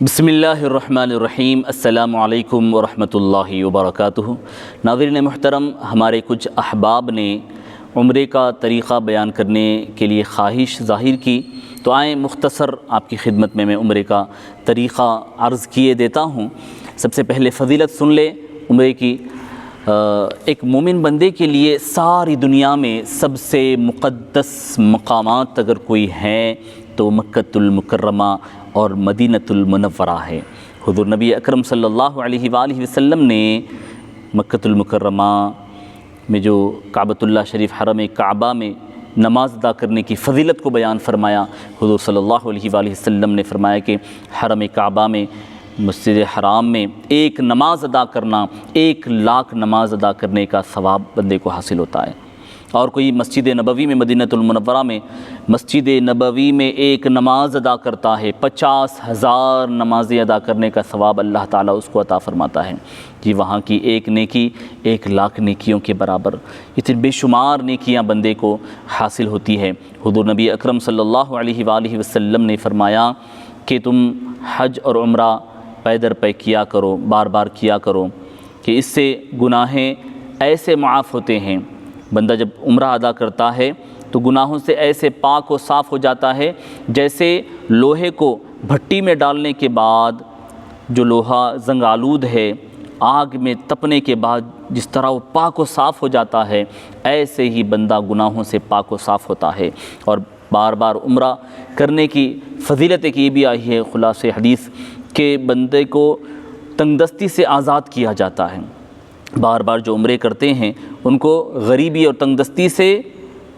بسم اللہ الرحمن الرحیم۔ السلام علیکم ورحمۃ اللہ وبرکاتہ۔ ناظرین محترم، ہمارے کچھ احباب نے عمرے کا طریقہ بیان کرنے کے لیے خواہش ظاہر کی، تو آئیں مختصر آپ کی خدمت میں عمرے کا طریقہ عرض کیے دیتا ہوں۔ سب سے پہلے فضیلت سن لیں عمرے کی۔ ایک مومن بندے کے لیے ساری دنیا میں سب سے مقدس مقامات اگر کوئی ہیں تو مکۃ المکرمہ اور مدینۃ المنورہ ہے۔ حضور نبی اکرم صلی اللہ علیہ وآلہ وسلم نے مکۃ المکرمہ میں جو کعبۃ اللہ شریف حرم کعبہ میں نماز ادا کرنے کی فضیلت کو بیان فرمایا۔ حضور صلی اللہ علیہ وآلہ وسلم نے فرمایا کہ حرم کعبہ میں، مسجد حرام میں ایک نماز ادا کرنا 1,00,000 نماز ادا کرنے کا ثواب بندے کو حاصل ہوتا ہے۔ اور کوئی مسجد نبوی میں، مدینۃ المنورہ میں مسجد نبوی میں ایک نماز ادا کرتا ہے، 50,000 نمازیں ادا کرنے کا ثواب اللہ تعالیٰ اس کو عطا فرماتا ہے۔ جی، وہاں کی ایک نیکی 1,00,000 نیکیوں کے برابر، اتنی بے شمار نیکیاں بندے کو حاصل ہوتی ہے۔ حضور نبی اکرم صلی اللہ علیہ وآلہ وسلم نے فرمایا کہ تم حج اور عمرہ پے در پے کیا کرو، بار بار کیا کرو، کہ اس سے گناہیں ایسے معاف ہوتے ہیں۔ بندہ جب عمرہ ادا کرتا ہے تو گناہوں سے ایسے پاک و صاف ہو جاتا ہے جیسے لوہے کو بھٹی میں ڈالنے کے بعد جو لوہا زنگ آلود ہے، آگ میں تپنے کے بعد جس طرح وہ پاک و صاف ہو جاتا ہے، ایسے ہی بندہ گناہوں سے پاک و صاف ہوتا ہے۔ اور بار بار عمرہ کرنے کی فضیلت ایک یہ بھی آئی ہے خلاصہ حدیث کہ بندے کو تنگ دستی سے آزاد کیا جاتا ہے۔ بار بار جو عمرے کرتے ہیں ان کو غریبی اور تنگ دستی سے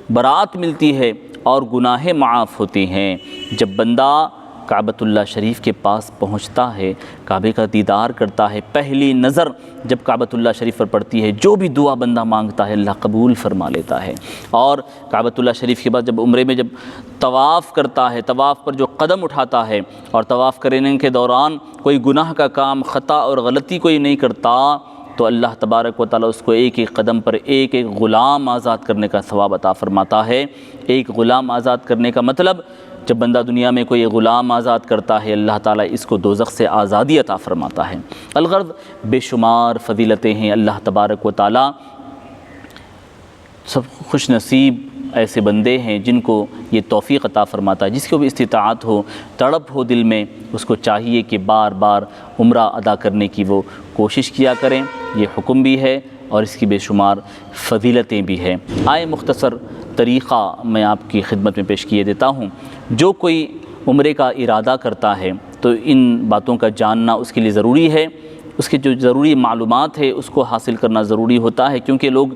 برات ملتی ہے اور گناہیں معاف ہوتے ہیں۔ جب بندہ کعبۃ اللہ شریف کے پاس پہنچتا ہے، کعبے کا دیدار کرتا ہے، پہلی نظر جب کعبۃ اللہ شریف پر پڑتی ہے، جو بھی دعا بندہ مانگتا ہے اللہ قبول فرما لیتا ہے۔ اور کعبۃ اللہ شریف کے بعد جب عمرے میں جب طواف کرتا ہے، طواف پر جو قدم اٹھاتا ہے اور طواف کرنے کے دوران کوئی گناہ کا کام، خطا اور غلطی کوئی نہیں کرتا، تو اللہ تبارک و تعالیٰ اس کو ایک ایک قدم پر ایک ایک غلام آزاد کرنے کا ثواب عطا فرماتا ہے۔ ایک غلام آزاد کرنے کا مطلب، جب بندہ دنیا میں کوئی غلام آزاد کرتا ہے، اللہ تعالیٰ اس کو دوزخ سے آزادی عطا فرماتا ہے۔ الغرض بے شمار فضیلتیں ہیں۔ اللہ تبارک و تعالیٰ سب خوش نصیب ایسے بندے ہیں جن کو یہ توفیق عطا فرماتا ہے۔ جس کو بھی استطاعت ہو، تڑپ ہو دل میں، اس کو چاہیے کہ بار بار عمرہ ادا کرنے کی وہ کوشش کیا کریں۔ یہ حکم بھی ہے اور اس کی بے شمار فضیلتیں بھی ہیں۔ آئے مختصر طریقہ میں آپ کی خدمت میں پیش کیے دیتا ہوں۔ جو کوئی عمرے کا ارادہ کرتا ہے تو ان باتوں کا جاننا اس کے لیے ضروری ہے۔ اس کے جو ضروری معلومات ہے اس کو حاصل کرنا ضروری ہوتا ہے، کیونکہ لوگ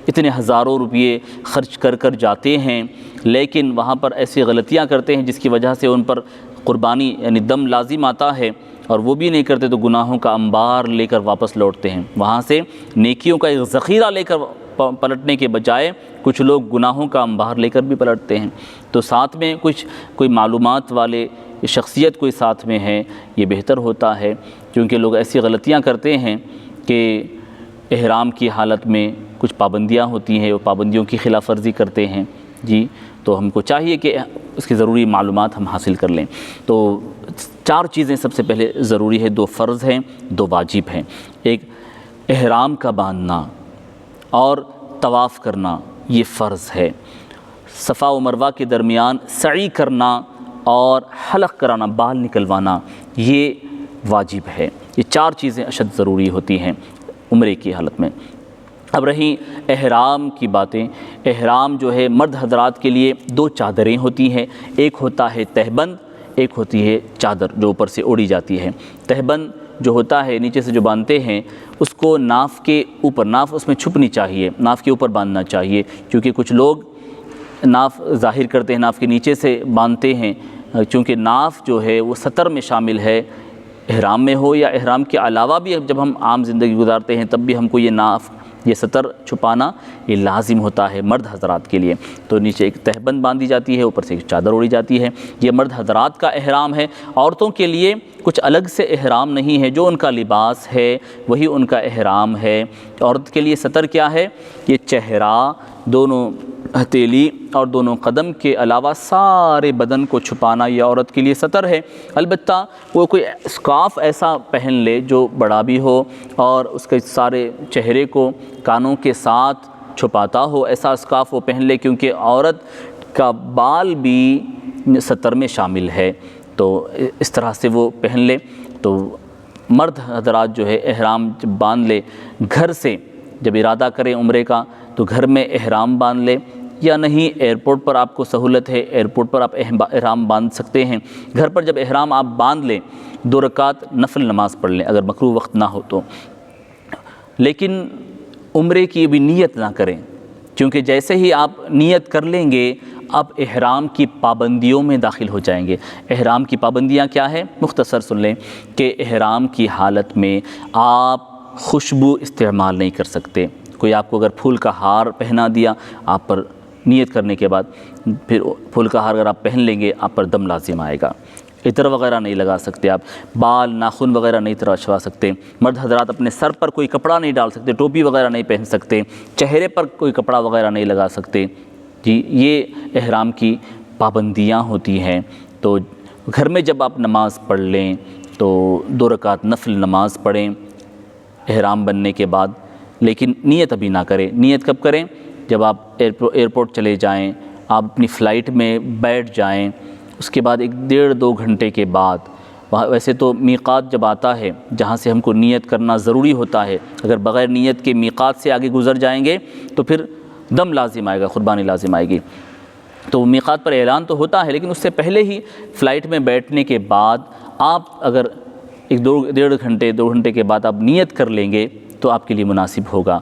اتنے ہزاروں روپئے خرچ کر جاتے ہیں لیکن وہاں پر ایسی غلطیاں کرتے ہیں جس کی وجہ سے ان پر قربانی یعنی دم لازم آتا ہے، اور وہ بھی نہیں کرتے تو گناہوں کا انبار لے کر واپس لوٹتے ہیں۔ وہاں سے نیکیوں کا ایک ذخیرہ لے کر پلٹنے کے بجائے کچھ لوگ گناہوں کا انبار لے کر بھی پلٹتے ہیں۔ تو ساتھ میں کوئی معلومات والے شخصیت کوئی ساتھ میں ہے، یہ بہتر ہوتا ہے، کیونکہ لوگ ایسی غلطیاں کرتے ہیں کہ احرام کی حالت میں کچھ پابندیاں ہوتی ہیں، وہ پابندیوں کی خلاف ورزی کرتے ہیں۔ جی، تو ہم کو چاہیے کہ اس کی ضروری معلومات ہم حاصل کر لیں۔ تو 4 چیزیں سب سے پہلے ضروری ہے، 2 فرض ہیں، 2 واجب ہیں۔ ایک احرام کا باندھنا اور طواف کرنا، یہ فرض ہے۔ صفا و مروہ کے درمیان سعی کرنا اور حلق کرانا، بال نکلوانا، یہ واجب ہے۔ یہ 4 چیزیں اشد ضروری ہوتی ہیں عمرے کی حالت میں۔ اب رہی احرام کی باتیں۔ احرام جو ہے مرد حضرات کے لیے 2 چادریں ہوتی ہیں، ایک ہوتا ہے تہبند، ایک ہوتی ہے چادر جو اوپر سے اوڑھی جاتی ہے۔ تہبند جو ہوتا ہے نیچے سے جو باندھتے ہیں، اس کو ناف کے اوپر، ناف اس میں چھپنی چاہیے، ناف کے اوپر باندھنا چاہیے، کیونکہ کچھ لوگ ناف ظاہر کرتے ہیں، ناف کے نیچے سے باندھتے ہیں، چونکہ ناف جو ہے وہ سطر میں شامل ہے۔ احرام میں ہو یا احرام کے علاوہ بھی جب ہم عام زندگی گزارتے ہیں تب بھی ہم کو یہ ناف، یہ سطر چھپانا یہ لازم ہوتا ہے مرد حضرات کے لیے۔ تو نیچے ایک تہبند باندھی جاتی ہے، اوپر سے ایک چادر اوڑھی جاتی ہے۔ یہ مرد حضرات کا احرام ہے۔ عورتوں کے لیے کچھ الگ سے احرام نہیں ہے، جو ان کا لباس ہے وہی ان کا احرام ہے۔ عورت کے لیے سطر کیا ہے؟ یہ چہرہ، دونوں ہتھیلی اور دونوں قدم کے علاوہ سارے بدن کو چھپانا یہ عورت کے لیے ستر ہے۔ البتہ وہ کوئی اسکارف ایسا پہن لے جو بڑا بھی ہو اور اس کے سارے چہرے کو کانوں کے ساتھ چھپاتا ہو، ایسا اسکارف وہ پہن لے، کیونکہ عورت کا بال بھی ستر میں شامل ہے، تو اس طرح سے وہ پہن لے۔ تو مرد حضرات جو ہے احرام جب باندھ لے، گھر سے جب ارادہ کریں عمرے کا تو گھر میں احرام باندھ لے، یا نہیں ایئرپورٹ پر آپ کو سہولت ہے ایئرپورٹ پر آپ احرام باندھ سکتے ہیں۔ گھر پر جب احرام آپ باندھ لیں 2 رکعت نفل نماز پڑھ لیں اگر مکروہ وقت نہ ہو تو، لیکن عمرے کی بھی نیت نہ کریں، کیونکہ جیسے ہی آپ نیت کر لیں گے آپ احرام کی پابندیوں میں داخل ہو جائیں گے۔ احرام کی پابندیاں کیا ہے؟ مختصر سن لیں کہ احرام کی حالت میں آپ خوشبو استعمال نہیں کر سکتے۔ کوئی آپ کو اگر پھول کا ہار پہنا دیا آپ پر نیت کرنے کے بعد، پھر پھول کا ہار اگر آپ پہن لیں گے آپ پر دم لازم آئے گا۔ عطر وغیرہ نہیں لگا سکتے آپ، بال ناخن وغیرہ نہیں تراشوا سکتے، مرد حضرات اپنے سر پر کوئی کپڑا نہیں ڈال سکتے، ٹوپی وغیرہ نہیں پہن سکتے، چہرے پر کوئی کپڑا وغیرہ نہیں لگا سکتے۔ جی یہ احرام کی پابندیاں ہوتی ہیں۔ تو گھر میں جب آپ نماز پڑھ لیں تو 2 رکعت نفل نماز پڑھیں احرام بننے کے بعد، لیکن نیت ابھی نہ کریں۔ نیت کب کریں؟ جب آپ ایئرپورٹ چلے جائیں، آپ اپنی فلائٹ میں بیٹھ جائیں، اس کے بعد 1-1.5-2 گھنٹے کے بعد، ویسے تو میقات جب آتا ہے جہاں سے ہم کو نیت کرنا ضروری ہوتا ہے، اگر بغیر نیت کے میقات سے آگے گزر جائیں گے تو پھر دم لازم آئے گا، قربانی لازم آئے گی۔ تو میقات پر اعلان تو ہوتا ہے، لیکن اس سے پہلے ہی فلائٹ میں بیٹھنے کے بعد آپ اگر 1-1.5 گھنٹے 2 گھنٹے کے بعد آپ نیت کر لیں گے تو آپ کے لیے مناسب ہوگا۔